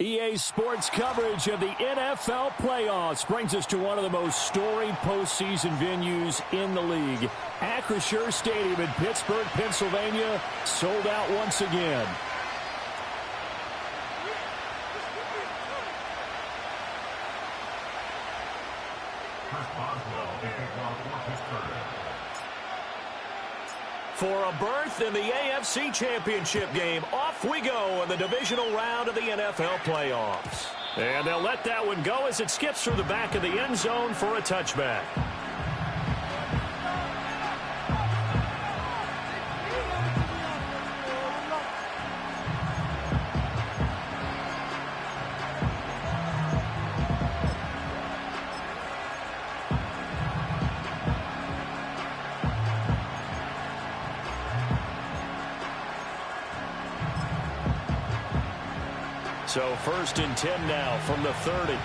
EA Sports coverage of the NFL playoffs brings us to one of the most storied postseason venues in the league. Acrisure Stadium in Pittsburgh, Pennsylvania, sold out once again. For a berth in the AFC Championship game, off we go in the divisional round of the NFL playoffs. And they'll let that one go as it skips through the back of the end zone for a touchback. So 1st and 10 now from the 30.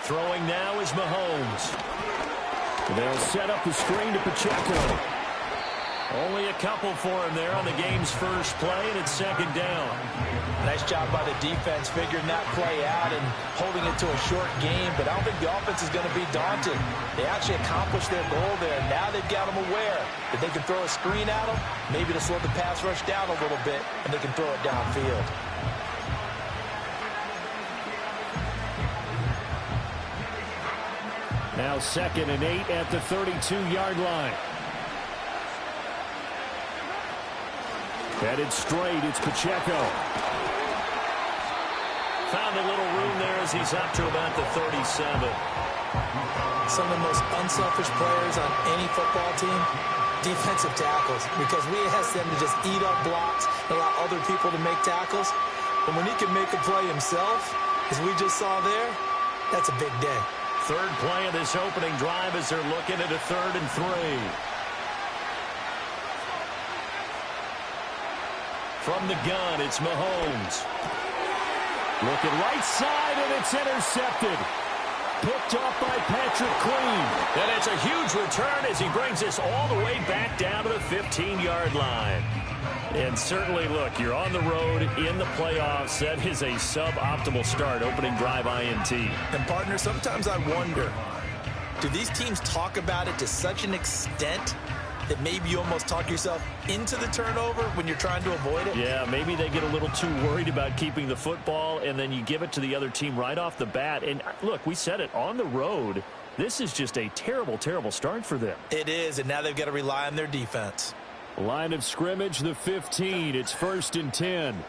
Throwing now is Mahomes. They'll set up the screen to Pacheco. Only a couple for him there on the game's first play, and it's 2nd down. Nice job by the defense figuring that play out and holding it to a short game, but I don't think the offense is going to be daunted. They actually accomplished their goal there. Now they've got them aware that they can throw a screen at them, maybe to slow the pass rush down a little bit, and they can throw it downfield. Now 2nd and 8 at the 32-yard line. Headed straight, it's Pacheco. Found a little room there as he's up to about the 37. Some of the most unselfish players on any football team, defensive tackles, because we ask them to just eat up blocks and allow other people to make tackles. But when he can make a play himself, as we just saw there, that's a big day. Third play of this opening drive as they're looking at a 3rd and 3. From the gun, it's Mahomes. Looking right side, and it's intercepted. Picked off by Patrick Queen. And it's a huge return as he brings us all the way back down to the 15-yard line. And certainly, look, you're on the road in the playoffs. That is a suboptimal start, opening drive INT. And, partner, sometimes I wonder, do these teams talk about it to such an extent that maybe you almost talk yourself into the turnover when you're trying to avoid it? Yeah, maybe they get a little too worried about keeping the football, and then you give it to the other team right off the bat. And, look, we said it, on the road, this is just a terrible, terrible start for them. It is, and now they've got to rely on their defense. Line of scrimmage, the 15. It's 1st and 10.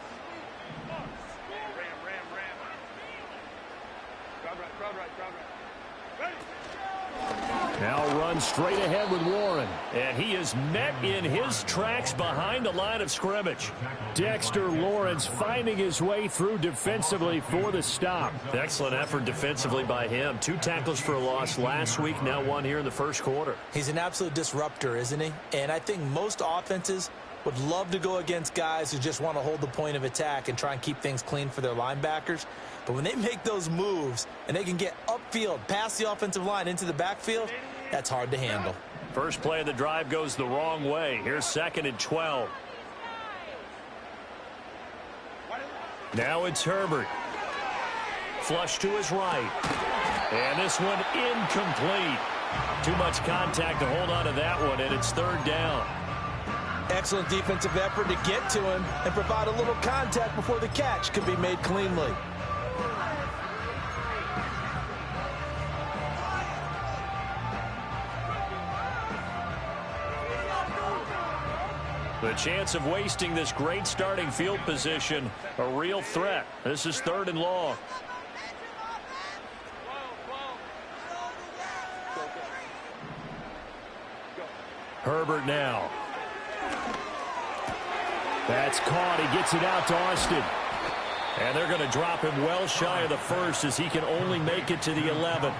Now runs straight ahead with Warren. And he is met in his tracks behind the line of scrimmage. Dexter Lawrence finding his way through defensively for the stop. Excellent effort defensively by him. 2 tackles for a loss last week, now 1 here in the first quarter. He's an absolute disruptor, isn't he? And I think most offenses would love to go against guys who just want to hold the point of attack and try and keep things clean for their linebackers. But when they make those moves and they can get upfield, past the offensive line into the backfield, that's hard to handle. First play of the drive goes the wrong way. Here's 2nd and 12. Now it's Herbert. Flush to his right. And this one incomplete. Too much contact to hold on to that one, and it's 3rd down. Excellent defensive effort to get to him and provide a little contact before the catch can be made cleanly. The chance of wasting this great starting field position, a real threat. This is 3rd and long. Herbert now. That's caught. He gets it out to Austin. And they're going to drop him well shy of the 1st as he can only make it to the 11.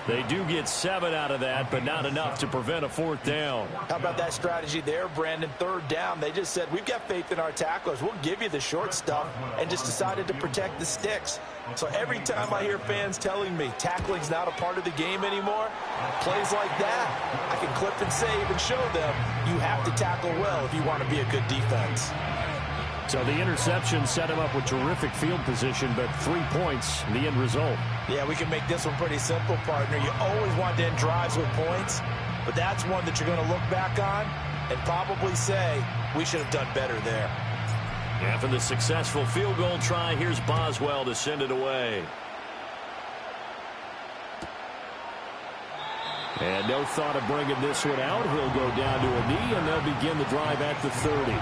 They do get 7 out of that, but not enough to prevent a 4th down. How about that strategy there, Brandon? 3rd down. They just said, we've got faith in our tacklers. We'll give you the short stuff, and just decided to protect the sticks. So every time I hear fans telling me tackling's not a part of the game anymore, plays like that, I can clip and save and show them you have to tackle well if you want to be a good defense. So the interception set him up with terrific field position, but 3 points, the end result. Yeah, we can make this one pretty simple, partner. You always want to end drives with points, but that's one that you're going to look back on and probably say, we should have done better there. After the successful field goal try, here's Boswell to send it away. And no thought of bringing this one out. He'll go down to a knee, and they'll begin the drive at the 30.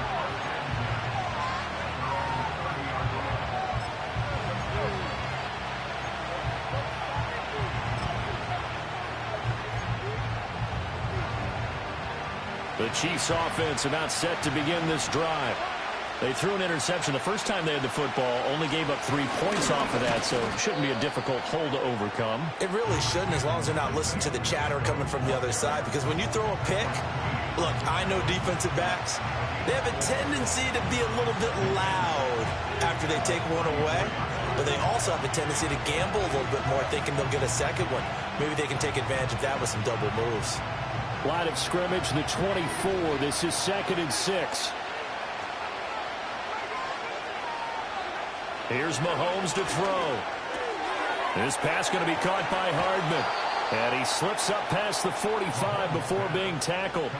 The Chiefs offense about set to begin this drive. They threw an interception the first time they had the football, only gave up 3 points off of that, so it shouldn't be a difficult hole to overcome. It really shouldn't, as long as they're not listening to the chatter coming from the other side, because when you throw a pick, look, I know defensive backs, they have a tendency to be a little bit loud after they take one away, but they also have a tendency to gamble a little bit more, thinking they'll get a second one. Maybe they can take advantage of that with some double moves. Line of scrimmage, the 24. This is 2nd and 6. Here's Mahomes to throw. This pass going to be caught by Hardman. And he slips up past the 45 before being tackled.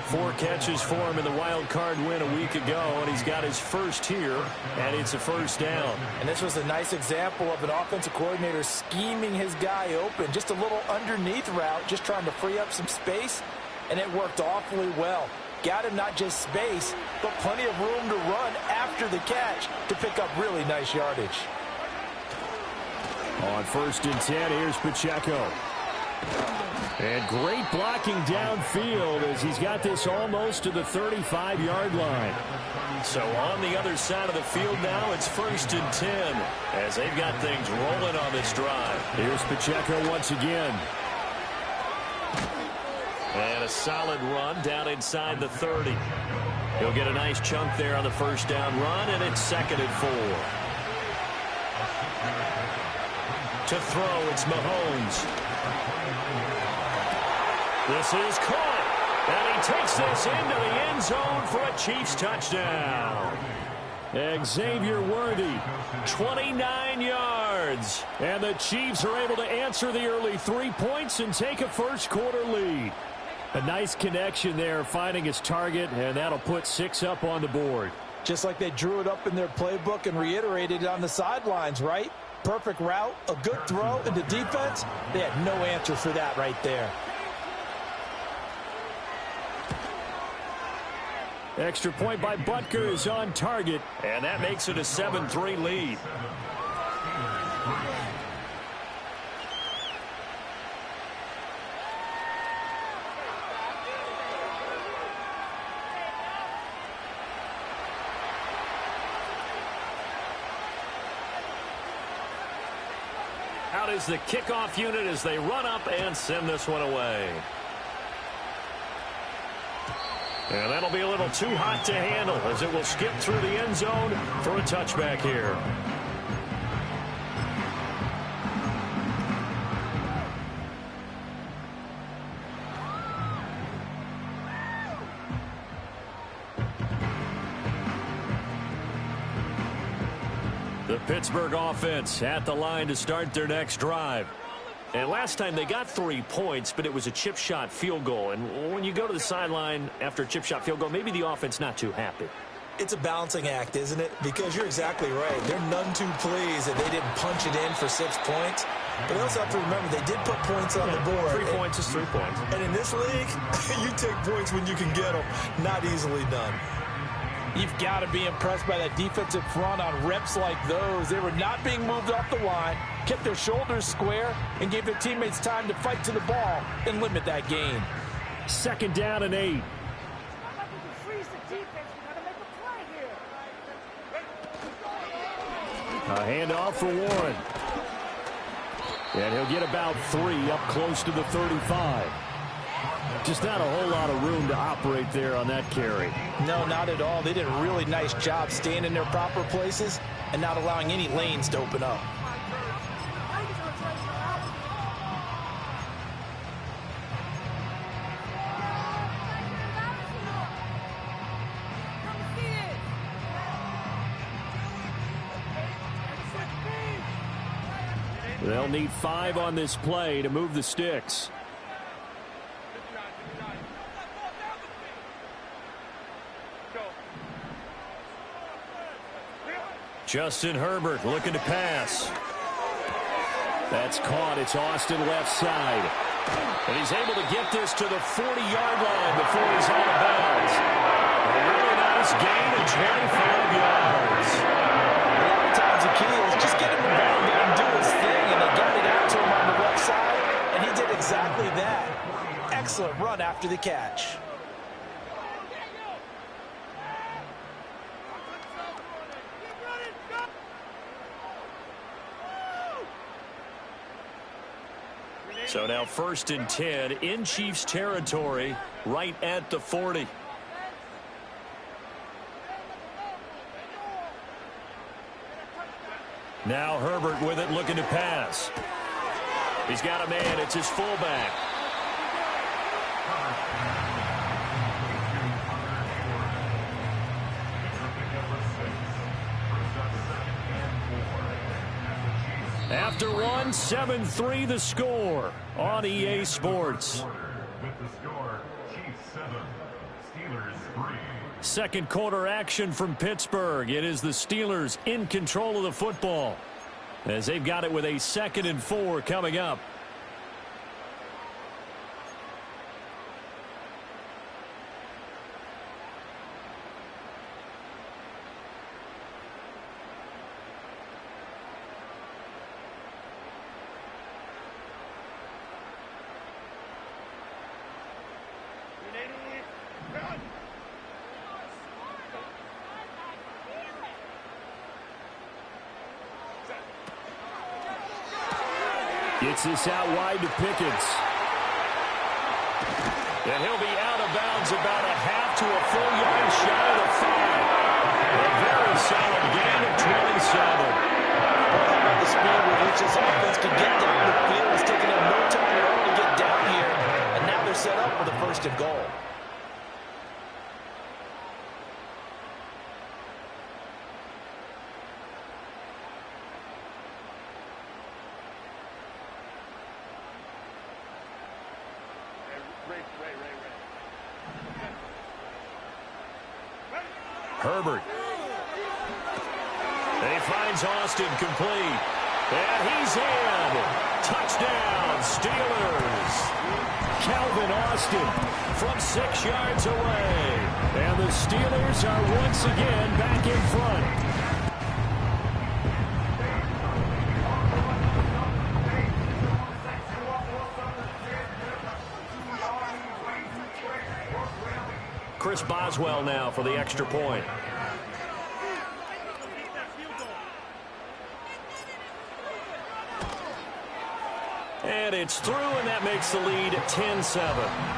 4 catches for him in the wild card win a week ago, and he's got his first here, and it's a first down. And this was a nice example of an offensive coordinator scheming his guy open. Just a little underneath route, just trying to free up some space, and it worked awfully well. Got him not just space, but plenty of room to run after the catch to pick up really nice yardage. On 1st and 10, here's Pacheco. And great blocking downfield as he's got this almost to the 35-yard line. So on the other side of the field now, it's 1st and 10 as they've got things rolling on this drive. Here's Pacheco once again. And a solid run down inside the 30. He'll get a nice chunk there on the first down run, and it's 2nd and 4. To throw, it's Mahomes. This is caught, and he takes this into the end zone for a Chiefs touchdown. Xavier Worthy, 29 yards. And the Chiefs are able to answer the early 3 points and take a first-quarter lead. A nice connection there, finding his target, and that'll put 6 up on the board. Just like they drew it up in their playbook and reiterated it on the sidelines, right? Perfect route, a good throw, and the defense, they had no answer for that right there. Extra point by Butker is on target, and that makes it a 7-3 lead. Out is the kickoff unit as they run up and send this one away. And that'll be a little too hot to handle as it will skip through the end zone for a touchback here. The Pittsburgh offense at the line to start their next drive. And last time they got 3 points, but it was a chip shot field goal. And when you go to the sideline after a chip shot field goal, maybe the offense not too happy. It's a balancing act, isn't it? Because you're exactly right. They're none too pleased that they didn't punch it in for 6 points. But they also have to remember they did put points on the board. 3 points is 3 points. And in this league, you take points when you can get them. Not easily done. You've got to be impressed by that defensive front on reps like those. They were not being moved off the line, kept their shoulders square, and gave their teammates time to fight to the ball and limit that gain. 2nd down and 8. A handoff for Warren. And he'll get about 3 up close to the 35. Just not a whole lot of room to operate there on that carry. No, not at all. They did a really nice job staying in their proper places and not allowing any lanes to open up. They'll need 5 on this play to move the sticks. Justin Herbert looking to pass. That's caught. It's Austin left side. And he's able to get this to the 40-yard line before he's out of bounds. A really nice gain of 25 yards. A lot of times the key is just get him the ball, let him do his thing, and they got it out to him on the left side, and he did exactly that. Excellent run after the catch. So now 1st and 10 in Chiefs territory, right at the 40. Now Herbert with it, looking to pass. He's got a man. It's his fullback. After 7-3 the score on EA Sports. With the score, Chiefs 7, Steelers 3. Second quarter action from Pittsburgh. It is the Steelers in control of the football as they've got it with a 2nd and 4 coming up. Gets this out wide to Pickens. And he'll be out of bounds about a half to a full yard shy of the 5. A very solid gain of 27. The speed with which this offense could get down the field is taking them no time at all to get down here. And now they're set up for the 1st and goal. Herbert. And he finds Austin complete. And he's in. Touchdown, Steelers. Calvin Austin from 6 yards away. And the Steelers are once again back in front. Chris Boswell now for the extra point. And it's through, and that makes the lead 10-7.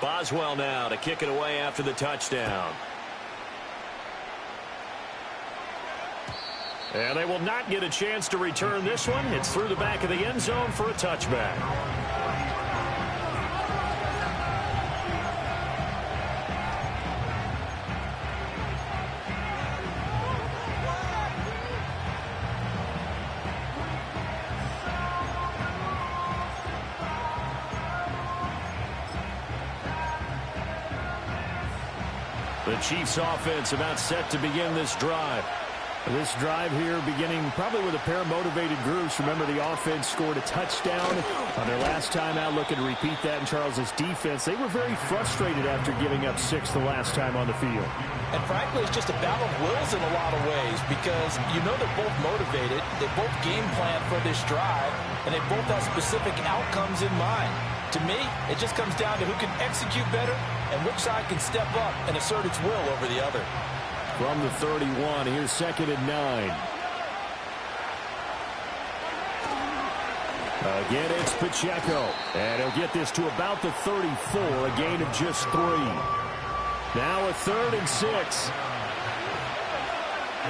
Boswell now to kick it away after the touchdown. And they will not get a chance to return this one. It's through the back of the end zone for a touchback. The Chiefs offense about set to begin this drive. This drive here beginning probably with a pair of motivated groups. Remember, the offense scored a touchdown on their last time out. Looking to repeat that in Charles's defense. They were very frustrated after giving up 6 the last time on the field. And frankly, it's just a battle of wills in a lot of ways because you know they're both motivated. They both game plan for this drive, and they both have specific outcomes in mind. To me, it just comes down to who can execute better and which side can step up and assert its will over the other. From the 31, here's 2nd and 9. Again, it's Pacheco. And he'll get this to about the 34, a gain of just 3. Now a 3rd and 6.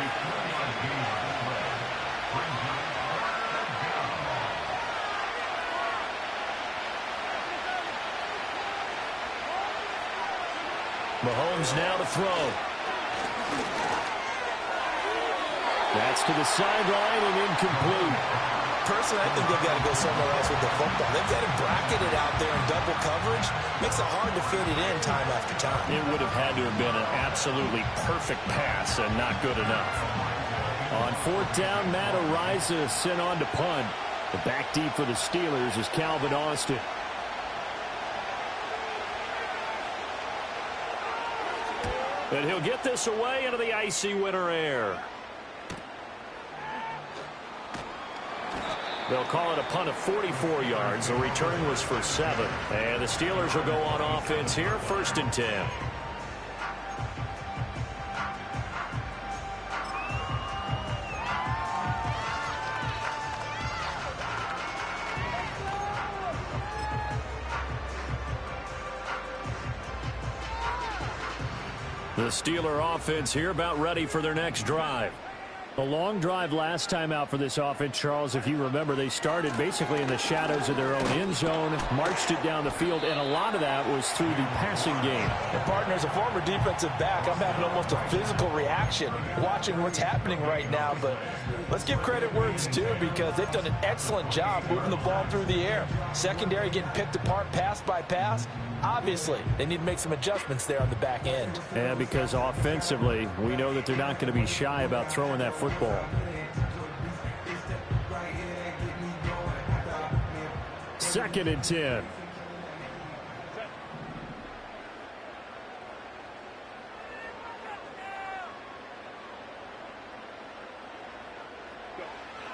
play-on game on play brings up third down. Mahomes now to throw. That's to the sideline and incomplete. Personally, I think they've got to go somewhere else with the football. They've got it bracketed out there in double coverage. Makes it hard to fit it in time after time. It would have had to have been an absolutely perfect pass and not good enough. On fourth down, Matt Araiza sent on to punt. The back deep for the Steelers is Calvin Austin. And he'll get this away into the icy winter air. They'll call it a punt of 44 yards. The return was for 7. And the Steelers will go on offense here, 1st and 10. The Steeler offense here about ready for their next drive. A long drive last time out for this offense, Charles. If you remember, they started basically in the shadows of their own end zone, marched it down the field, and a lot of that was through the passing game. And partner, as a former defensive back, I'm having almost a physical reaction watching what's happening right now. But let's give credit where it's due, because they've done an excellent job moving the ball through the air. Secondary getting picked apart pass by pass. Obviously, they need to make some adjustments there on the back end. Yeah, because offensively, we know that they're not going to be shy about throwing that football. Second and 10.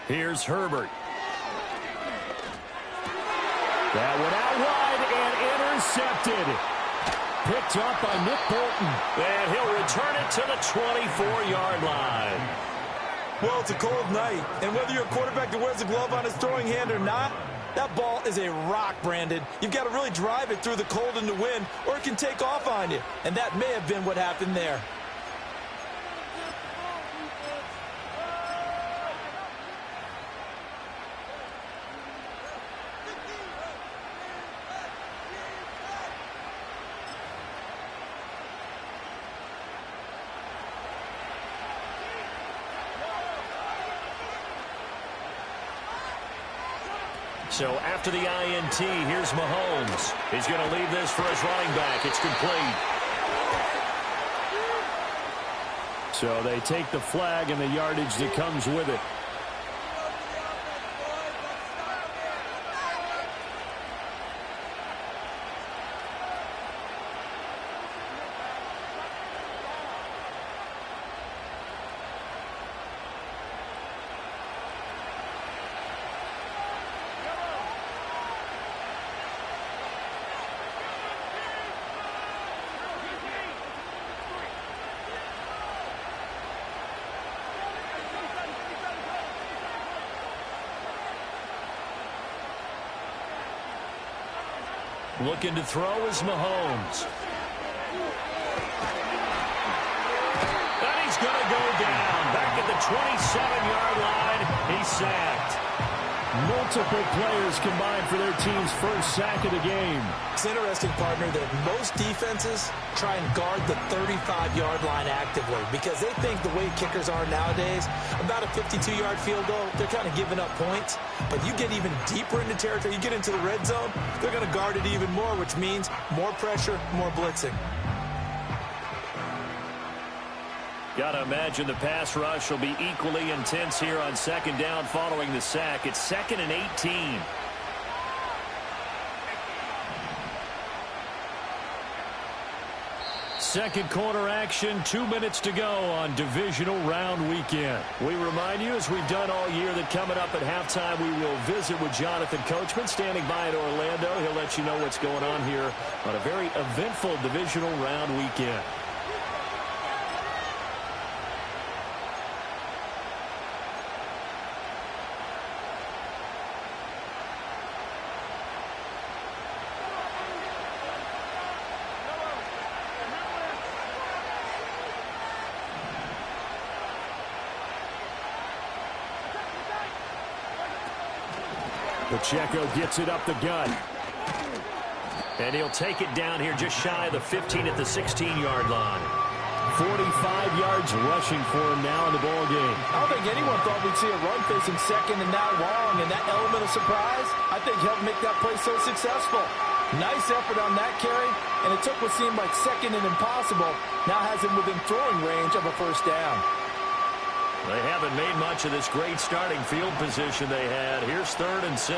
Here's Herbert. That went out wide and intercepted. Picked up by Nick Bolton. And he'll return it to the 24-yard line. Well, it's a cold night, and whether you're a quarterback that wears a glove on his throwing hand or not, that ball is a rock, Brandon. You've got to really drive it through the cold and the wind, or it can take off on you. And that may have been what happened there. So after the INT, here's Mahomes. He's going to leave this for his running back. It's complete. So they take the flag and the yardage that comes with it. Looking to throw is Mahomes. And he's going to go down. Back at the 27-yard line. He's sacked. Multiple players combined for their team's first sack of the game. It's interesting, partner, that most defenses try and guard the 35-yard line actively because they think the way kickers are nowadays, about a 52-yard field goal, they're kind of giving up points. But you get even deeper into territory, you get into the red zone, they're going to guard it even more, which means more pressure, more blitzing. Got to imagine the pass rush will be equally intense here on second down following the sack. It's 2nd and 18. Second quarter action, 2 minutes to go on divisional round weekend. We remind you, as we've done all year, that coming up at halftime we will visit with Jonathan Coachman standing by in Orlando. He'll let you know what's going on here on a very eventful divisional round weekend. Pacheco gets it up the gut. And he'll take it down here just shy of the 15 at the 16-yard line. 45 yards rushing for him now in the ball game. I don't think anyone thought we'd see a run facing second and that long, and that element of surprise, I think, helped make that play so successful. Nice effort on that carry, and it took what seemed like second and impossible, now has him within throwing range of a first down. They haven't made much of this great starting field position they had. Here's 3rd and 6.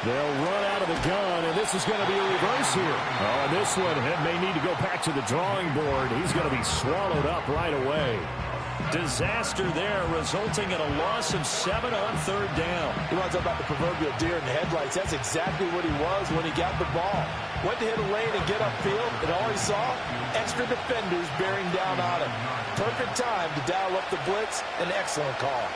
They'll run out of the gun, and this is going to be a reverse here. Oh, and this one may need to go back to the drawing board. He's going to be swallowed up right away. Disaster there, resulting in a loss of 7 on 3rd down. You want to talk about the proverbial deer in the headlights? That's exactly what he was when he got the ball. Went to hit a lane and get upfield, and all he saw, extra defenders bearing down on him. Perfect time to dial up the blitz. An excellent call.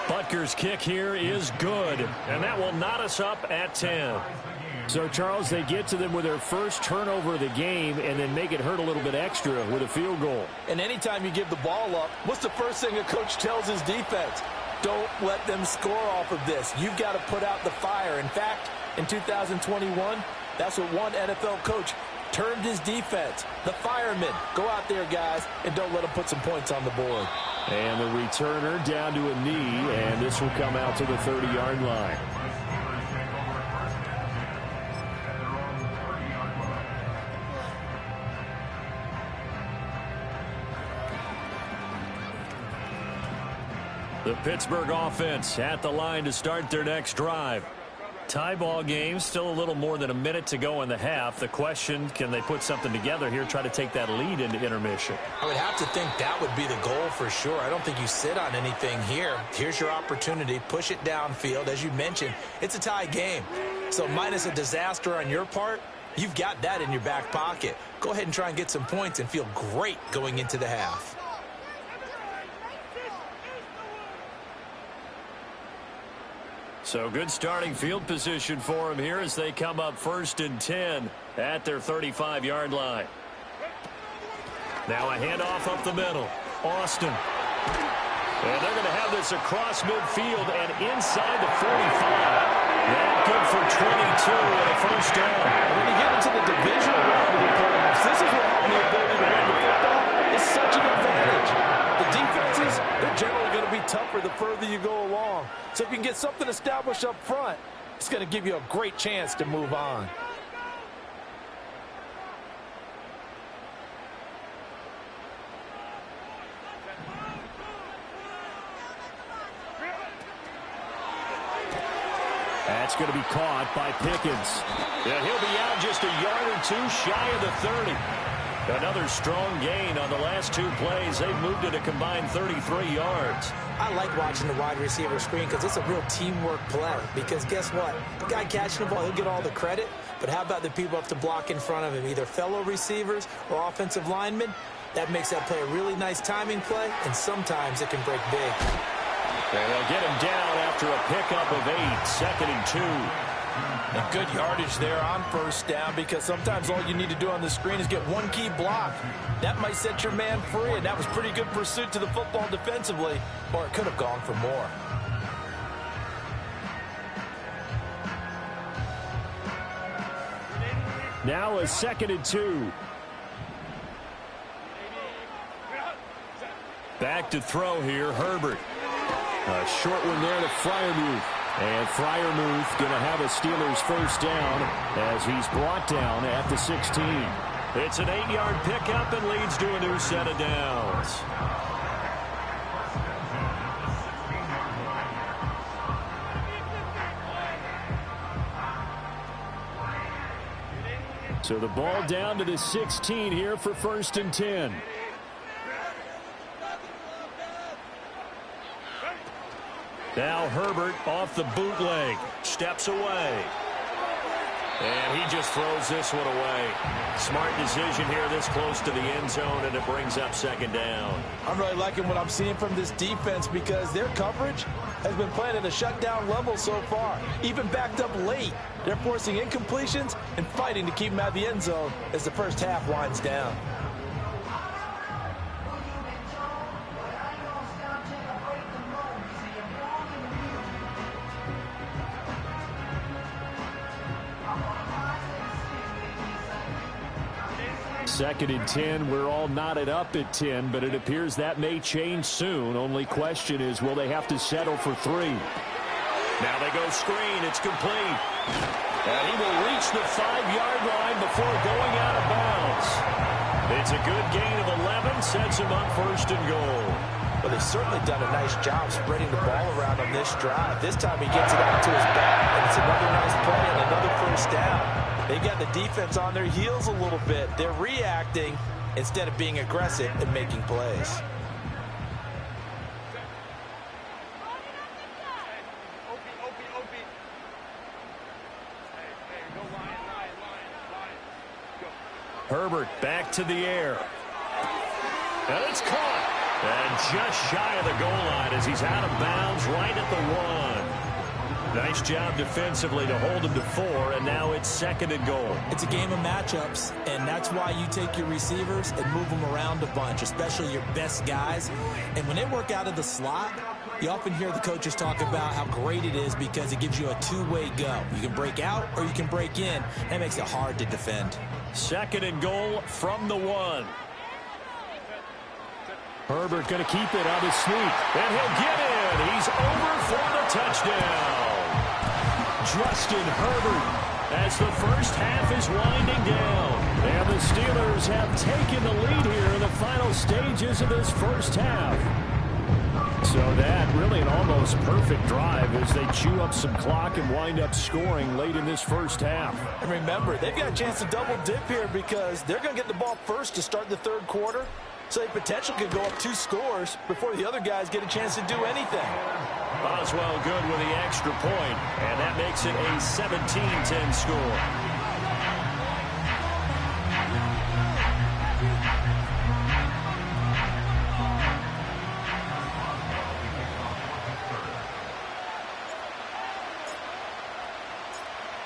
Butker's kick here is good, and that will knot us up at 10. So, Charles, they get to them with their first turnover of the game and then make it hurt a little bit extra with a field goal. And anytime you give the ball up, what's the first thing a coach tells his defense? Don't let them score off of this. You've got to put out the fire. In fact, in 2021, that's what one NFL coach termed his defense. The firemen. Go out there, guys, and don't let them put some points on the board. And the returner down to a knee, and this will come out to the 30-yard line. The Pittsburgh offense at the line to start their next drive. Tie ball game, still a little more than a minute to go in the half. The question, can they put something together here, try to take that lead into intermission? I would have to think that would be the goal for sure. I don't think you sit on anything here. Here's your opportunity. Push it downfield. As you mentioned, it's a tie game. So minus a disaster on your part, you've got that in your back pocket. Go ahead and try and get some points and feel great going into the half. So good starting field position for them here as they come up 1st and 10 at their 35-yard line. Now a handoff up the middle. Austin. And they're going to have this across midfield and inside the 45. That good for 22 and a first down. And when you get into the divisional round of the playoffs, this is what having the ability to run the football is such an advantage. The defenses, they're generally going to be tougher the further you go along. So if you can get something established up front, it's going to give you a great chance to move on. That's going to be caught by Pickens. Yeah, he'll be out just a yard or two shy of the 30. Another strong gain on the last 2 plays. They've moved it a combined 33 yards. I like watching the wide receiver screen because it's a real teamwork play. Because guess what? The guy catching the ball, he'll get all the credit. But how about the people up to block in front of him, either fellow receivers or offensive linemen? That makes that play a really nice timing play, and sometimes it can break big. And they'll get him down after a pickup of 8, 2nd and 2. And good yardage there on first down because sometimes all you need to do on the screen is get one key block. That might set your man free, and that was pretty good pursuit to the football defensively, or it could have gone for more. Now a 2nd and 2. Back to throw here, Herbert. A short one there to Freiermuth. And Freiermuth going to have a Steelers first down as he's brought down at the 16. It's an 8-yard pickup and leads to a new set of downs. So the ball down to the 16 here for 1st and 10. Now Herbert off the bootleg. Steps away. And he just throws this one away. Smart decision here this close to the end zone, and it brings up 2nd down. I'm really liking what I'm seeing from this defense because their coverage has been playing at a shutdown level so far. Even backed up late. They're forcing incompletions and fighting to keep them out of the end zone as the first half winds down. 2nd and 10. We're all knotted up at 10, but it appears that may change soon. Only question is, will they have to settle for 3? Now they go screen. It's complete. And he will reach the 5-yard line before going out of bounds. It's a good gain of 11. Sets him up 1st and goal. Well, they've certainly done a nice job spreading the ball around on this drive. This time he gets it out to his back, and it's another nice play and another 1st down. They've got the defense on their heels a little bit. They're reacting instead of being aggressive and making plays. Herbert back to the air. And it's caught. And just shy of the goal line as he's out of bounds right at the 1. Nice job defensively to hold him to 4, and now it's 2nd and goal. It's a game of matchups, and that's why you take your receivers and move them around a bunch, especially your best guys. And when they work out of the slot, you often hear the coaches talk about how great it is because it gives you a two-way go. You can break out or you can break in. That makes it hard to defend. 2nd and goal from the 1. Herbert going to keep it on his sneak. And he'll get in. He's over for the touchdown. Justin Herbert as the first half is winding down. And the Steelers have taken the lead here in the final stages of this first half. So that really an almost perfect drive as they chew up some clock and wind up scoring late in this first half. And remember, they've got a chance to double dip here because they're going to get the ball first to start the 3rd quarter. So they potentially could go up 2 scores before the other guys get a chance to do anything. Boswell good with the extra point, and that makes it a 17-10 score.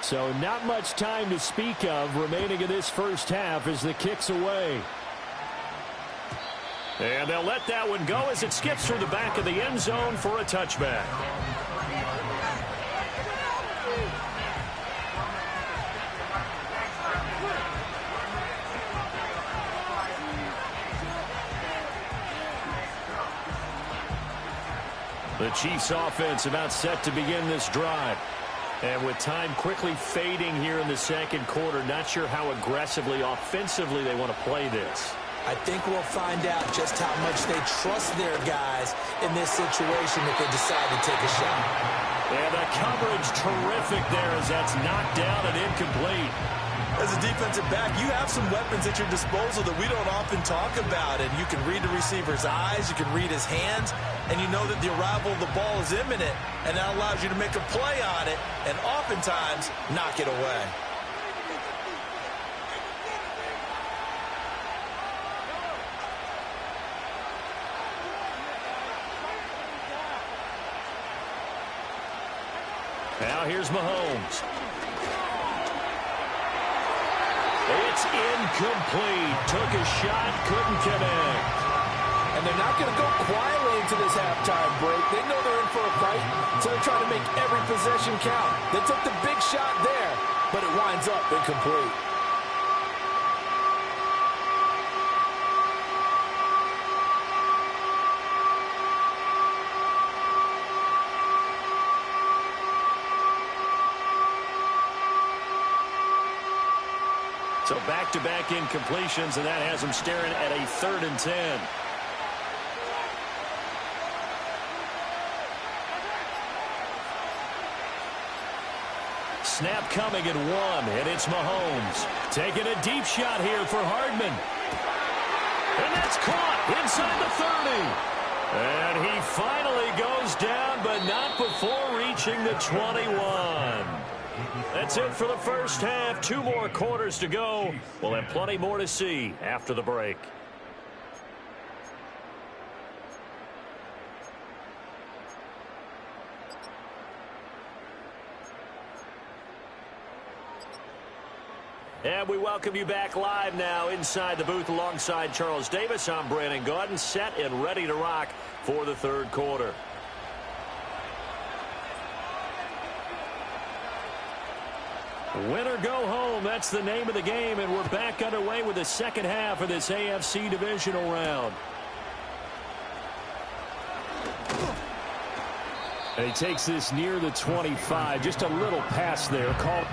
So not much time to speak of remaining in this first half as the kick's away. And they'll let that one go as it skips through the back of the end zone for a touchback. The Chiefs offense about set to begin this drive. And with time quickly fading here in the 2nd quarter, not sure how aggressively, offensively they want to play this. I think we'll find out just how much they trust their guys in this situation if they decide to take a shot. And the coverage terrific there as that's knocked down and incomplete. As a defensive back, you have some weapons at your disposal that we don't often talk about. And you can read the receiver's eyes, you can read his hands, and you know that the arrival of the ball is imminent. And that allows you to make a play on it and oftentimes knock it away. Now here's Mahomes. It's incomplete. Took a shot, couldn't connect. And they're not going to go quietly into this halftime break. They know they're in for a fight, so they're trying to make every possession count. They took the big shot there, but it winds up incomplete. So back-to-back incompletions, and that has them staring at a 3rd and 10. Snap coming at 1, and it's Mahomes. Taking a deep shot here for Hardman. And that's caught inside the 30. And he finally goes down, but not before reaching the 21. That's it for the first half. 2 more quarters to go. We'll have plenty more to see after the break. And we welcome you back live now inside the booth alongside Charles Davis. I'm Brandon Gaudin, set and ready to rock for the 3rd quarter. Win or go home, that's the name of the game, and we're back underway with the second half of this AFC divisional round. And he takes this near the 25, just a little pass there. Call.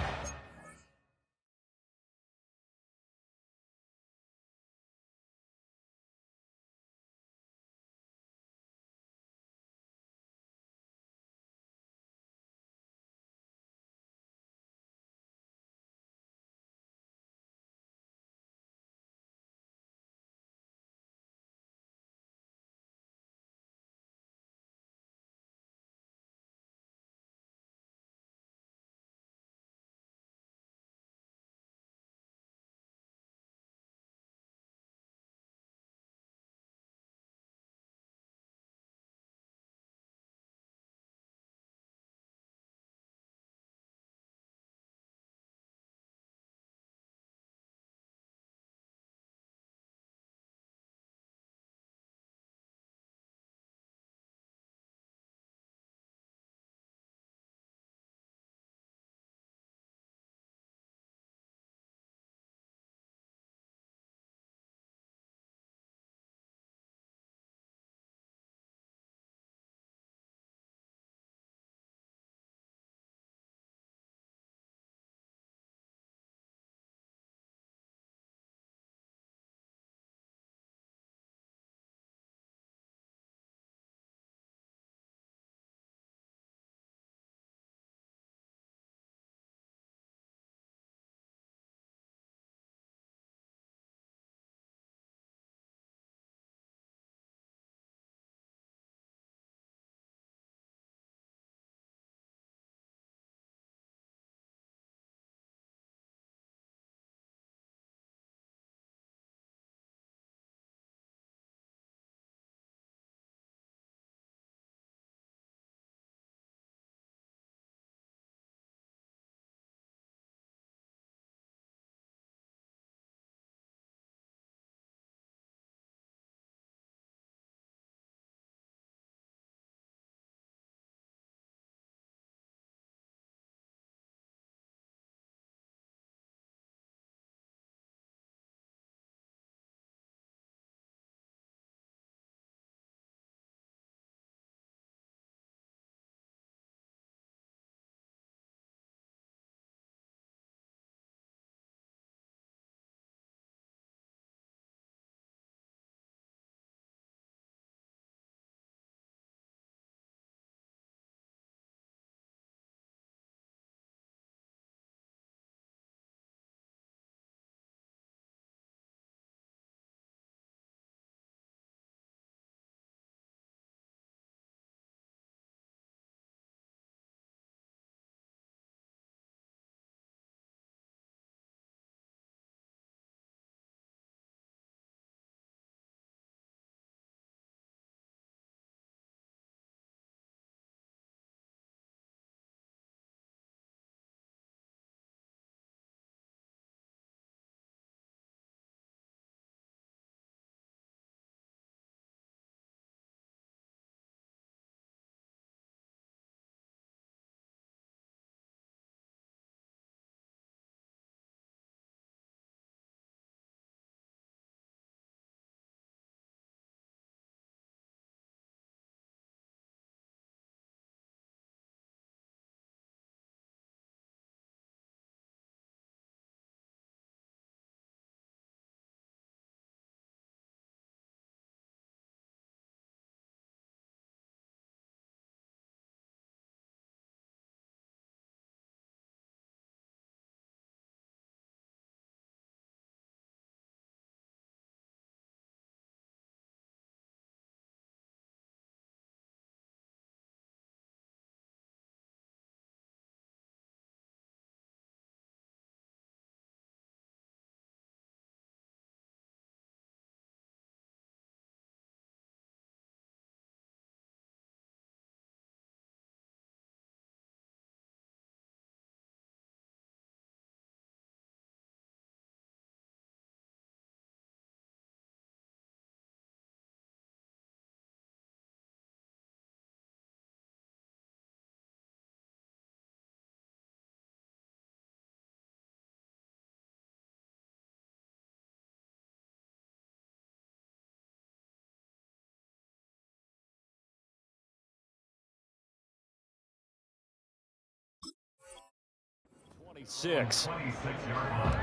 26. 26-yard line.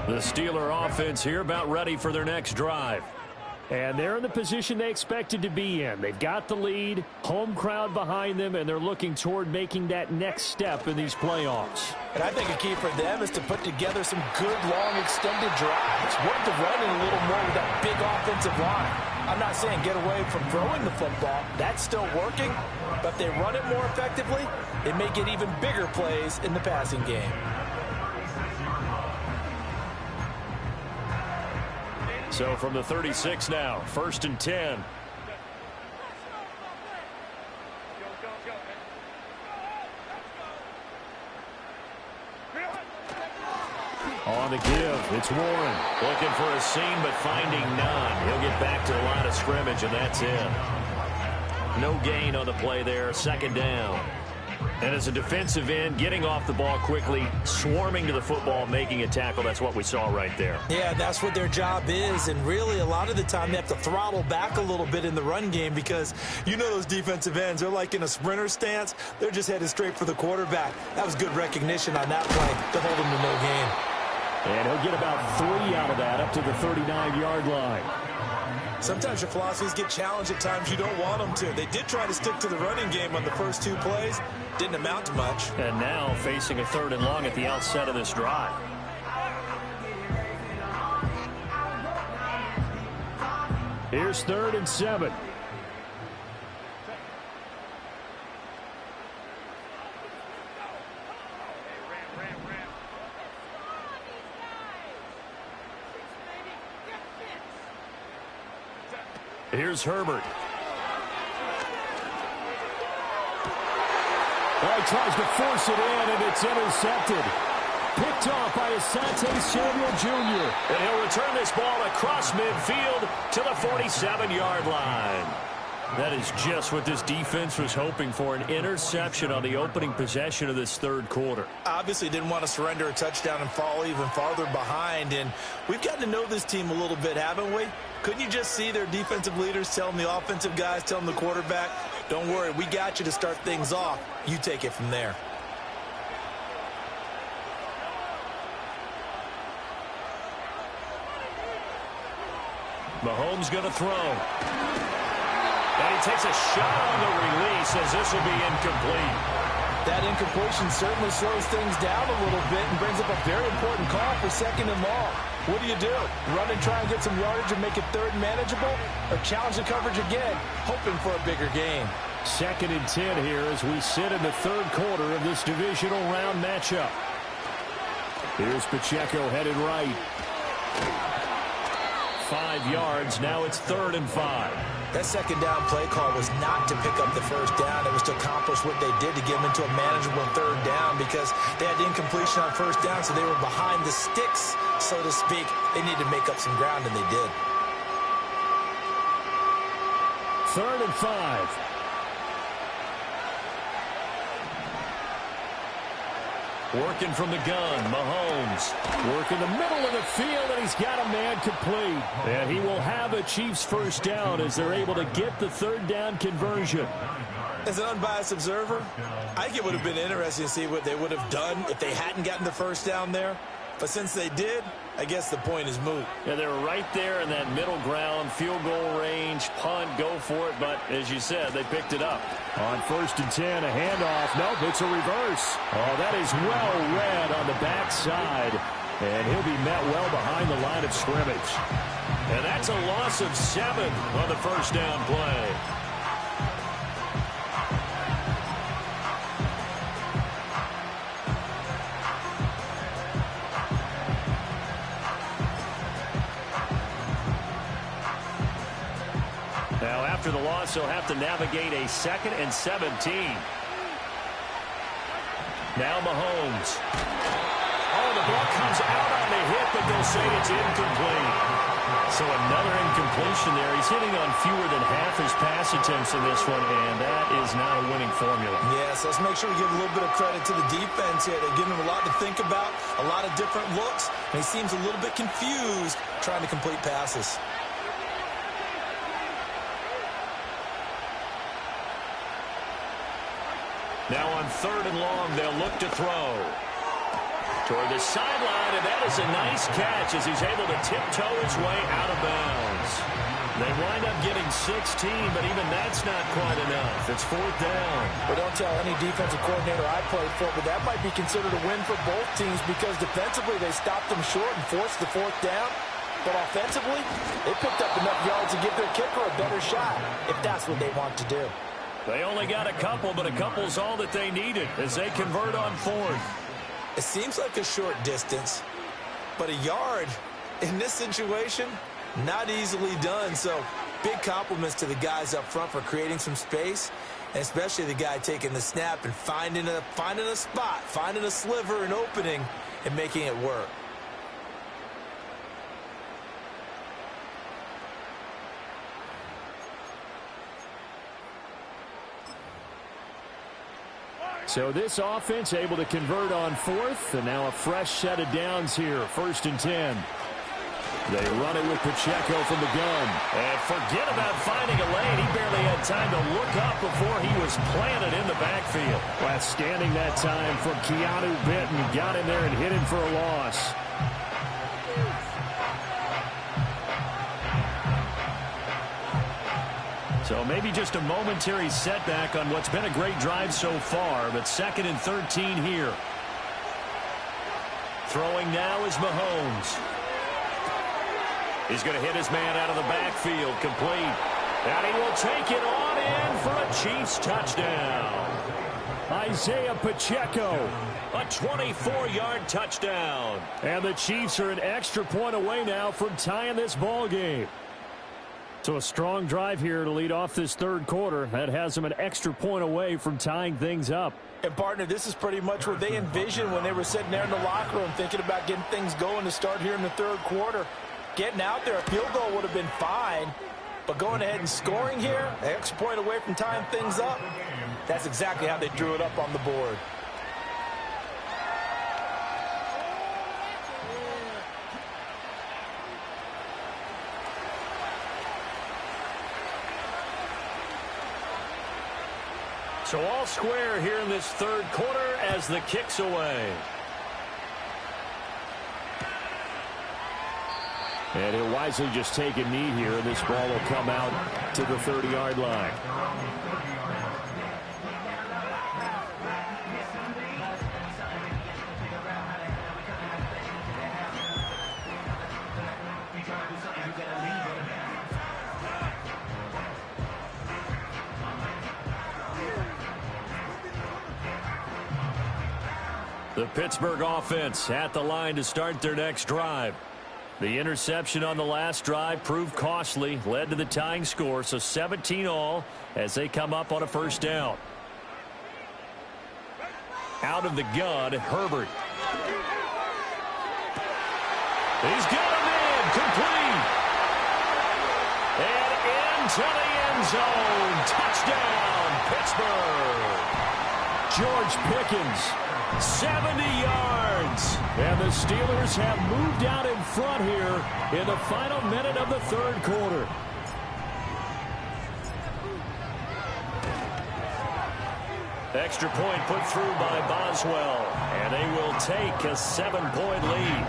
The Steeler offense here about ready for their next drive. And they're in the position they expected to be in. They've got the lead, home crowd behind them, and they're looking toward making that next step in these playoffs. And I think a key for them is to put together some good, long, extended drives. Work the running a little more with that big offensive line. I'm not saying get away from throwing the football. That's still working. But if they run it more effectively, it may get even bigger plays in the passing game. So from the 36 now, 1st and 10. On the give, it's Warren. Looking for a seam, but finding none. He'll get back to the line of scrimmage, and that's it. No gain on the play there, 2nd down. And as a defensive end, getting off the ball quickly, swarming to the football, making a tackle, that's what we saw right there. Yeah, that's what their job is, and really a lot of the time they have to throttle back a little bit in the run game because you know those defensive ends, they're like in a sprinter stance. They're just headed straight for the quarterback. That was good recognition on that play to hold him to no gain. And he'll get about 3 out of that up to the 39-yard line. Sometimes your philosophies get challenged at times you don't want them to. They did try to stick to the running game on the first 2 plays. Didn't amount to much. And now facing a 3rd and long at the outset of this drive. Here's 3rd and 7. Here's Herbert. Well, he tries to force it in, and it's intercepted. Picked off by Asante Samuel Jr. And he'll return this ball across midfield to the 47-yard line. That is just what this defense was hoping for, an interception on the opening possession of this 3rd quarter. Obviously didn't want to surrender a touchdown and fall even farther behind, and we've gotten to know this team a little bit, haven't we? Couldn't you just see their defensive leaders telling the offensive guys, telling the quarterback, don't worry, we got you to start things off. You take it from there. Mahomes going to throw. And he takes a shot on the release as this will be incomplete. That incompletion certainly slows things down a little bit and brings up a very important call for 2nd and long. What do? Run and try and get some yardage and make it 3rd manageable? Or challenge the coverage again, hoping for a bigger gain? 2nd and 10 here as we sit in the 3rd quarter of this divisional round matchup. Here's Pacheco headed right. 5 yards, now it's 3rd and 5. That 2nd down play call was not to pick up the 1st down. It was to accomplish what they did to get them into a manageable 3rd down because they had incompletion on 1st down, so they were behind the sticks, so to speak. They needed to make up some ground, and they did. 3rd and 5. Working from the gun, Mahomes. Working the middle of the field, and he's got a man complete. And he will have a Chiefs 1st down as they're able to get the 3rd down conversion. As an unbiased observer, I think it would have been interesting to see what they would have done if they hadn't gotten the 1st down there. But since they did, I guess the point is moot. Yeah, they were right there in that middle ground, field goal range, punt, go for it. But as you said, they picked it up. On 1st and 10, a handoff. Nope, it's a reverse. Oh, that is well read on the backside. And he'll be met well behind the line of scrimmage. And that's a loss of 7 on the 1st down play. Now, after the loss, he'll have to navigate a 2nd and 17. Now Mahomes. Oh, the ball comes out on the hip, but they'll say it's incomplete. So another incompletion there. He's hitting on fewer than half his pass attempts in this one, and that is not a winning formula. Yes, let's make sure we give a little bit of credit to the defense here. They're giving him a lot to think about, a lot of different looks, and he seems a little bit confused trying to complete passes. Now on 3rd and long, they'll look to throw. Toward the sideline, and that is a nice catch as he's able to tiptoe his way out of bounds. They wind up getting 16, but even that's not quite enough. It's 4th down. Well, don't tell any defensive coordinator I played for, but that might be considered a win for both teams because defensively they stopped them short and forced the 4th down. But offensively, they picked up enough yards to give their kicker a better shot, if that's what they want to do. They only got a couple, but a couple's all that they needed as they convert on 4th. It seems like a short distance, but a yard in this situation, not easily done. So big compliments to the guys up front for creating some space, and especially the guy taking the snap and finding a spot, finding a sliver, an opening, and making it work. So this offense able to convert on 4th, and now a fresh set of downs here, 1st and 10. They run it with Pacheco from the gun. And forget about finding a lane. He barely had time to look up before he was planted in the backfield. Outstanding that time from Keanu Benton. Got in there and hit him for a loss. So maybe just a momentary setback on what's been a great drive so far, but 2nd and 13 here. Throwing now is Mahomes. He's going to hit his man out of the backfield, complete. And he will take it on in for a Chiefs touchdown. Isaiah Pacheco. A 24-yard touchdown. And the Chiefs are an extra point away now from tying this ball game. So a strong drive here to lead off this 3rd quarter. That has them an extra point away from tying things up. And, partner, this is pretty much what they envisioned when they were sitting there in the locker room thinking about getting things going to start here in the 3rd quarter. Getting out there, a field goal would have been fine. But going ahead and scoring here, an extra point away from tying things up, that's exactly how they drew it up on the board. So all square here in this 3rd quarter as the kick's away. And he'll wisely just take a knee here, and this ball will come out to the 30-yard line. The Pittsburgh offense at the line to start their next drive. The interception on the last drive proved costly, led to the tying score, so 17 all as they come up on a 1st down. Out of the gun, Herbert. He's got him in, complete. And into the end zone. Touchdown, Pittsburgh. George Pickens. 70 yards. And the Steelers have moved out in front here in the final minute of the 3rd quarter. Extra point put through by Boswell. And they will take a 7-point lead.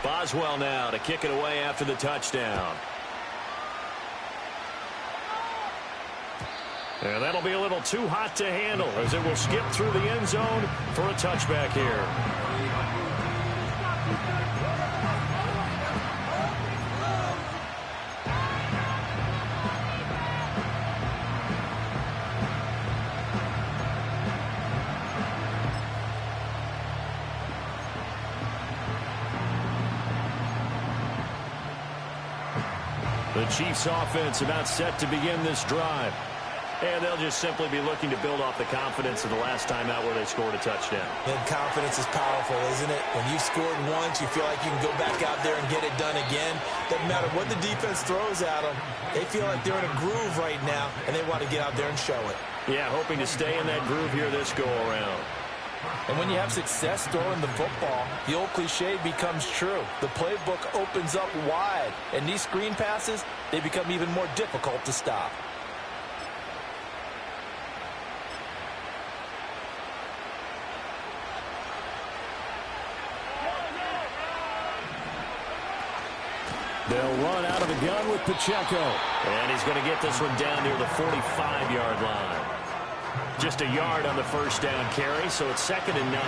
Boswell now to kick it away after the touchdown. And that'll be a little too hot to handle as it will skip through the end zone for a touchback here. The Chiefs offense about set to begin this drive. And they'll just simply be looking to build off the confidence of the last time out where they scored a touchdown. And confidence is powerful, isn't it? When you've scored once, you feel like you can go back out there and get it done again. Doesn't matter what the defense throws at them. They feel like they're in a groove right now, and they want to get out there and show it. Yeah, hoping to stay in that groove here this go-around. And when you have success throwing the football, the old cliche becomes true. The playbook opens up wide, and these screen passes, they become even more difficult to stop. They'll run out of the gun with Pacheco. And he's going to get this one down near the 45-yard line. Just a yard on the first down carry, so it's 2nd and 9.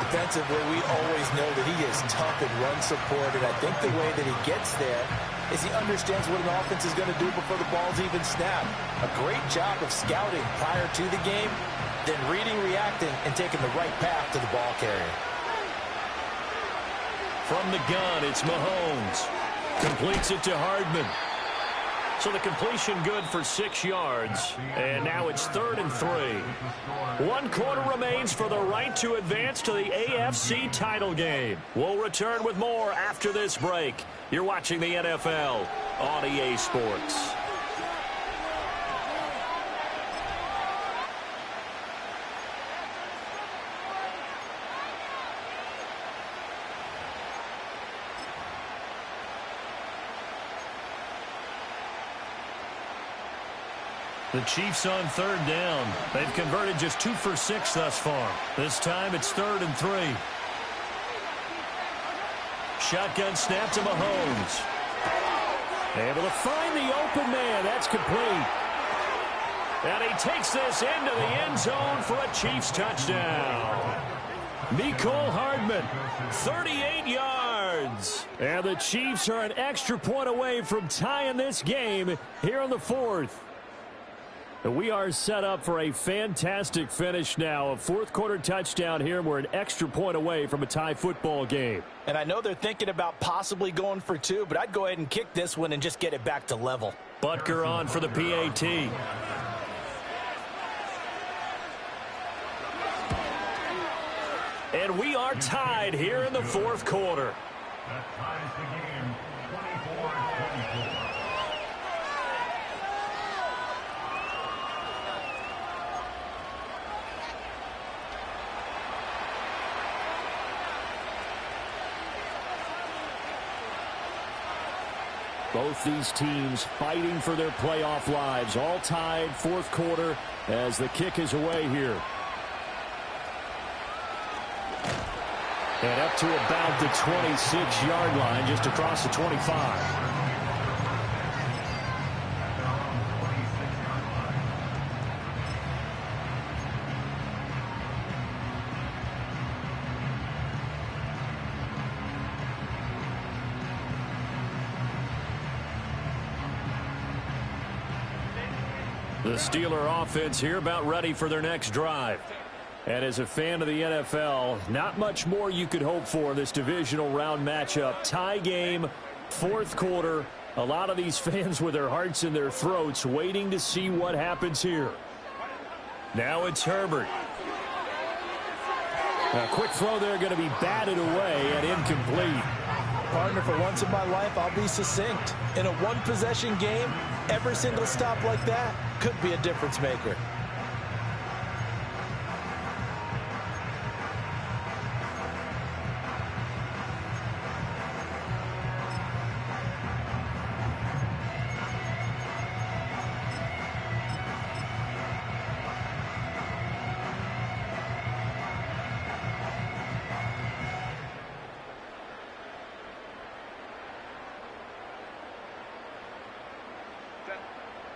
Defensively, we always know that he is tough in run support, and I think the way that he gets there is he understands what an offense is going to do before the ball's even snapped. A great job of scouting prior to the game, then reading, reacting, and taking the right path to the ball carrier. From the gun, it's Mahomes. Completes it to Hardman. So the completion good for 6 yards. And now it's 3rd and 3. 1 quarter remains for the right to advance to the AFC title game. We'll return with more after this break. You're watching the NFL on EA Sports. The Chiefs on 3rd down. They've converted just 2 for 6 thus far. This time it's 3rd and 3. Shotgun snap to Mahomes. Able to find the open man. That's complete. And he takes this into the end zone for a Chiefs touchdown. Mecole Hardman, 38 yards. And the Chiefs are an extra point away from tying this game here in the 4th. We are set up for a fantastic finish now. A 4th quarter touchdown here. We're an extra point away from a tie football game. And I know they're thinking about possibly going for 2, but I'd go ahead and kick this one and just get it back to level. Butker on for the PAT. And we are tied here in the 4th quarter. That ties the game 24-24. Both these teams fighting for their playoff lives. All tied, 4th quarter as the kick is away here. And up to about the 26-yard line, just across the 25. The Steeler offense here about ready for their next drive. And as a fan of the NFL, not much more you could hope for in this divisional round matchup. Tie game, 4th quarter. A lot of these fans with their hearts in their throats waiting to see what happens here. Now it's Herbert. A quick throw there going to be batted away and incomplete. Partner, for once in my life, I'll be succinct. In a one-possession game, every single stop like that could be a difference maker.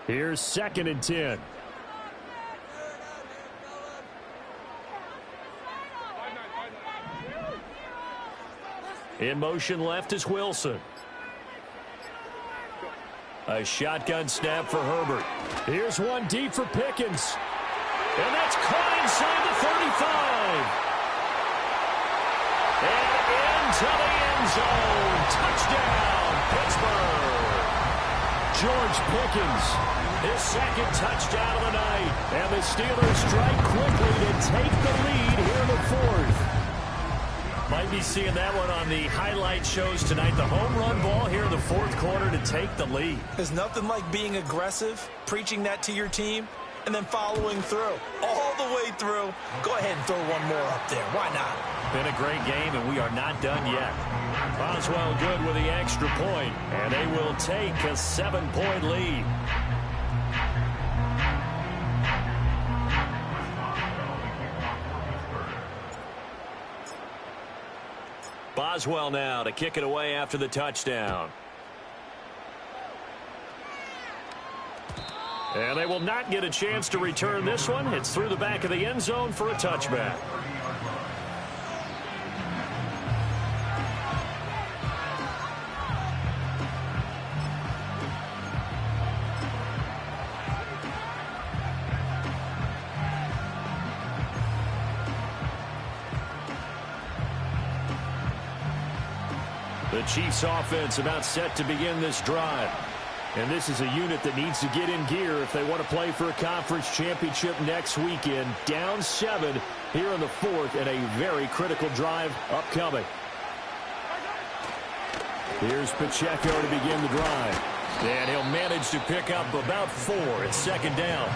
Here's 2nd and 10. In motion left is Wilson. A shotgun snap for Herbert. Here's one deep for Pickens. And that's caught inside the 35. And into the end zone. Touchdown, Pittsburgh. George Pickens. His second touchdown of the night. And the Steelers strike quickly to take the lead here in the fourth. Might be seeing that one on the highlight shows tonight. The home run ball here in the fourth quarter to take the lead. There's nothing like being aggressive, preaching that to your team, and then following through. All the way through. Go ahead and throw one more up there. Why not? Been a great game, and we are not done yet. Boswell good with the extra point, and they will take a 7-point lead. Boswell now to kick it away after the touchdown. And they will not get a chance to return this one. It's through the back of the end zone for a touchback. The Chiefs offense about set to begin this drive. And this is a unit that needs to get in gear if they want to play for a conference championship next weekend. Down 7 here in the fourth, and a very critical drive upcoming. Here's Pacheco to begin the drive. And he'll manage to pick up about 4 at second down.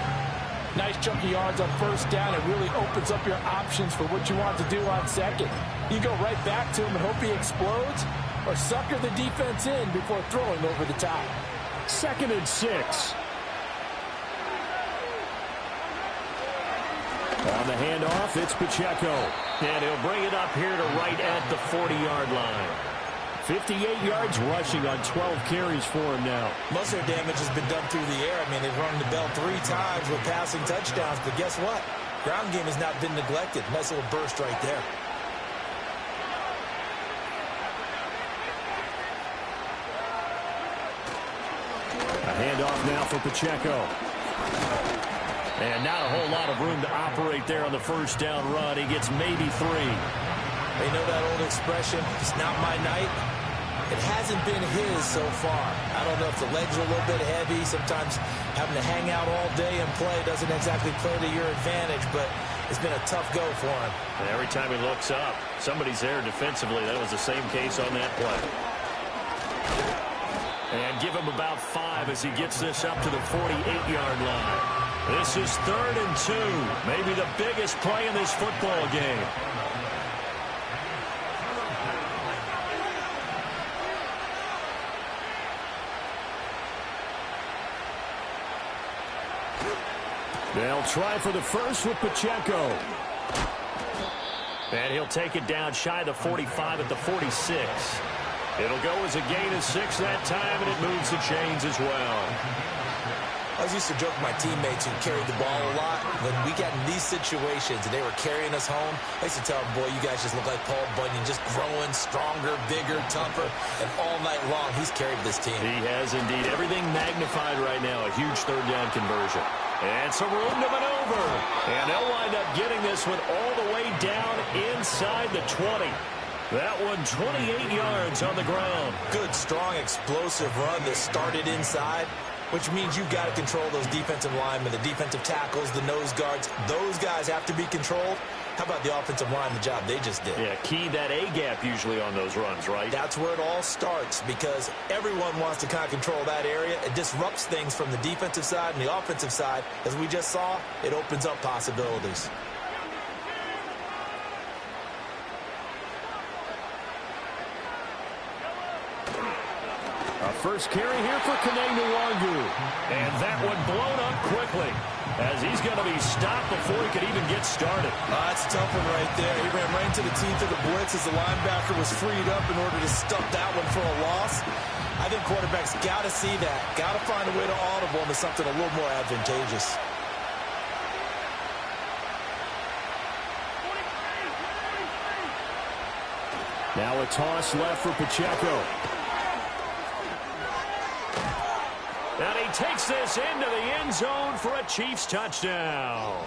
Nice chunk of yards on first down. It really opens up your options for what you want to do on second. You go right back to him and hope he explodes, or sucker the defense in before throwing over the top. 2nd and 6. On the handoff, it's Pacheco. And he'll bring it up here to right at the 40-yard line. 58 yards rushing on 12 carries for him now. Most of their damage has been done through the air. I mean, they've rung the bell 3 times with passing touchdowns. But guess what? Ground game has not been neglected. Nice little burst right there. A handoff now for Pacheco. And not a whole lot of room to operate there on the first down run. He gets maybe 3. They know that old expression, it's not my night. It hasn't been his so far. I don't know if the legs are a little bit heavy. Sometimes having to hang out all day and play doesn't exactly play to your advantage, but it's been a tough go for him. And every time he looks up, somebody's there defensively. That was the same case on that play. And give him about 5 as he gets this up to the 48-yard line. This is 3rd and 2. Maybe the biggest play in this football game. They'll try for the first with Pacheco. And he'll take it down shy of the 45 at the 46. It'll go as a gain of 6 that time, and it moves the chains as well. I used to joke with my teammates who carried the ball a lot. When we got in these situations and they were carrying us home, I used to tell them, boy, you guys just look like Paul Bunyan, just growing stronger, bigger, tougher, and all night long he's carried this team. He has indeed. Everything magnified right now. A huge third down conversion. And some room to maneuver. And they'll wind up getting this one all the way down inside the 20. That one 28 yards on the ground. Good, strong, explosive run that started inside, which means you've got to control those defensive linemen, the defensive tackles, the nose guards. Those guys have to be controlled. How about the offensive line, the job they just did? Yeah, key that A-gap usually on those runs, right? That's where it all starts, because everyone wants to kind of control that area. It disrupts things from the defensive side and the offensive side. As we just saw, it opens up possibilities. A first carry here for Kene Nwangu. And that one blown up quickly, as he's going to be stopped before he could even get started. That's a tough one right there. He ran right into the teeth of the blitz as the linebacker was freed up in order to stuff that one for a loss. I think quarterbacks got to see that. Got to find a way to audible into something a little more advantageous. Now a toss left for Pacheco. And he takes this into the end zone for a Chiefs touchdown.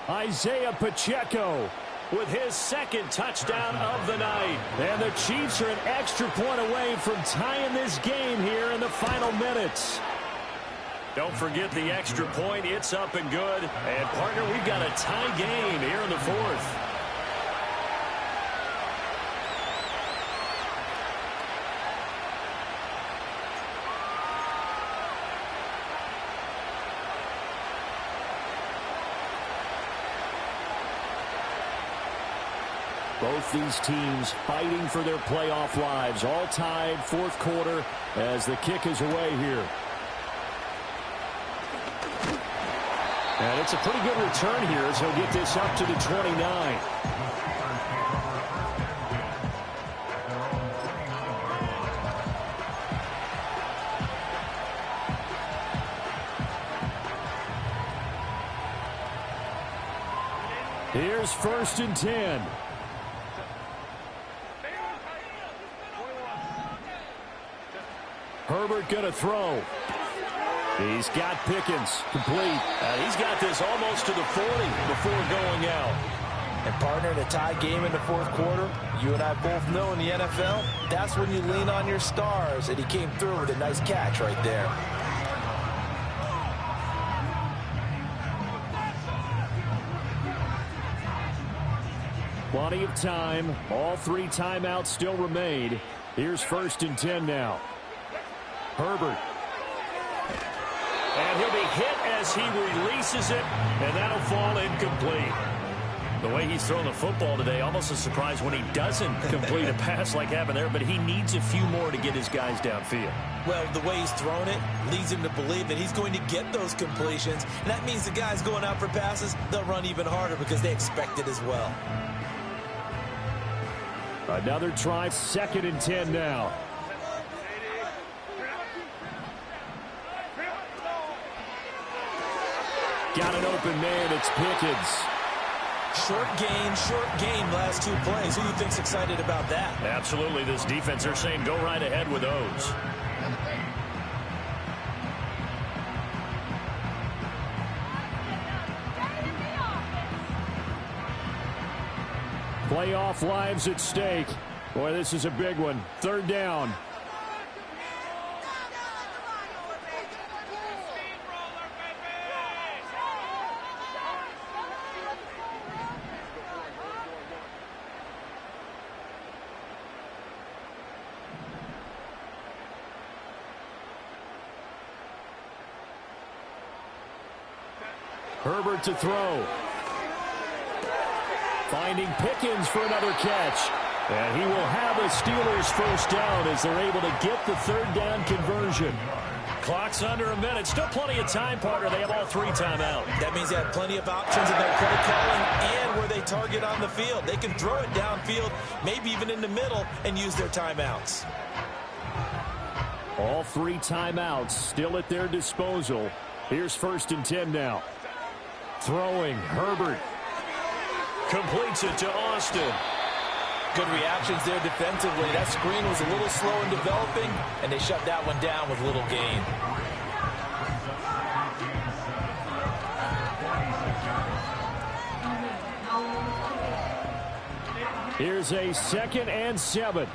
Isaiah Pacheco with his second touchdown of the night. And the Chiefs are an extra point away from tying this game here in the final minutes. Don't forget the extra point. It's up and good. And, partner, we've got a tie game here in the fourth. Both these teams fighting for their playoff lives. All tied, fourth quarter, as the kick is away here. And it's a pretty good return here as he'll get this up to the 29. Here's 1st and 10. Herbert going to throw. He's got Pickens complete. He's got this almost to the 40 before going out. And, partner, in a tie game in the fourth quarter, you and I both know in the NFL, that's when you lean on your stars. And he came through with a nice catch right there. Plenty of time. All 3 timeouts still remain. Here's 1st and 10 now. Herbert. And he'll be hit as he releases it, and that'll fall incomplete. The way he's thrown the football today, almost a surprise when he doesn't complete a pass like happened there, but he needs a few more to get his guys downfield. Well, the way he's thrown it leads him to believe that he's going to get those completions, and that means the guys going out for passes, they'll run even harder because they expect it as well. Another try, 2nd and 10 now. Got an open man, it's Pickens. Short gain, last 2 plays. Who do you think's excited about that? Absolutely, this defense, they're saying go right ahead with those. Playoff lives at stake. Boy, this is a big one. 3rd down. Herbert to throw. Finding Pickens for another catch. And he will have a Steelers 1st down as they're able to get the 3rd down conversion. Clock's under a minute. Still plenty of time, partner. They have all 3 timeouts. That means they have plenty of options in their play calling and where they target on the field. They can throw it downfield, maybe even in the middle, and use their timeouts. All 3 timeouts still at their disposal. Here's 1st and 10 now. Throwing, Herbert. Completes it to Austin. Good reactions there defensively. That screen was a little slow in developing, and they shut that one down with little gain. Here's a 2nd and 7.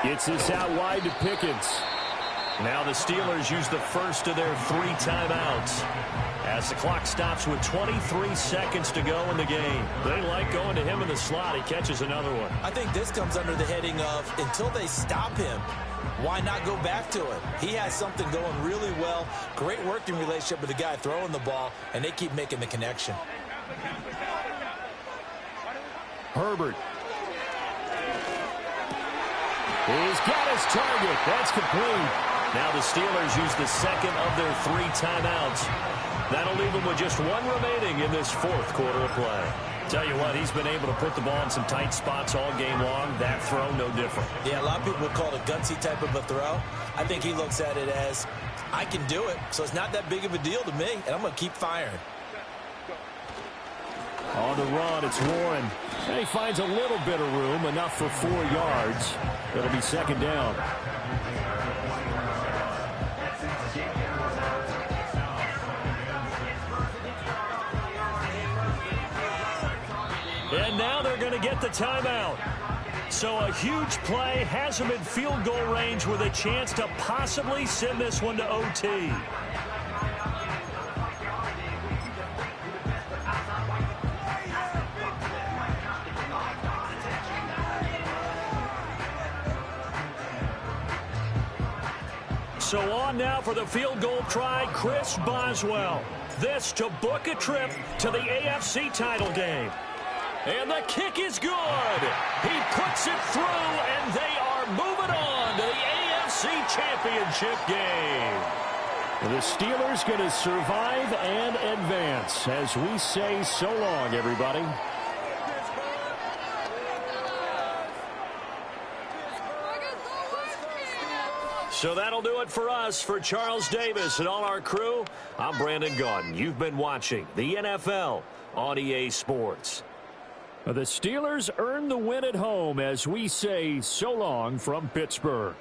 Gets this out wide to Pickens. Now the Steelers use the first of their 3 timeouts as the clock stops with 23 seconds to go in the game. They like going to him in the slot. He catches another one. I think this comes under the heading of until they stop him, why not go back to it? He has something going really well. Great working relationship with the guy throwing the ball, and they keep making the connection. Herbert. He's got his target. That's complete. Now the Steelers use the 2nd of their 3 timeouts. That'll leave them with just 1 remaining in this 4th quarter of play. Tell you what, he's been able to put the ball in some tight spots all game long. That throw, no different. Yeah, a lot of people would call it a gutsy type of a throw. I think he looks at it as, I can do it, so it's not that big of a deal to me, and I'm going to keep firing. On the run, it's Warren. And he finds a little bit of room, enough for 4 yards. It'll be 2nd down. And now they're going to get the timeout. So a huge play has him in field goal range with a chance to possibly send this one to OT. So on now for the field goal try, Chris Boswell. This to book a trip to the AFC title game. And the kick is good. He puts it through, and they are moving on to the AFC Championship game. The Steelers going to survive and advance as we say so long, everybody. So that'll do it for us. For Charles Davis and all our crew, I'm Brandon Gaudin. You've been watching the NFL on EA Sports. The Steelers earn the win at home as we say so long from Pittsburgh.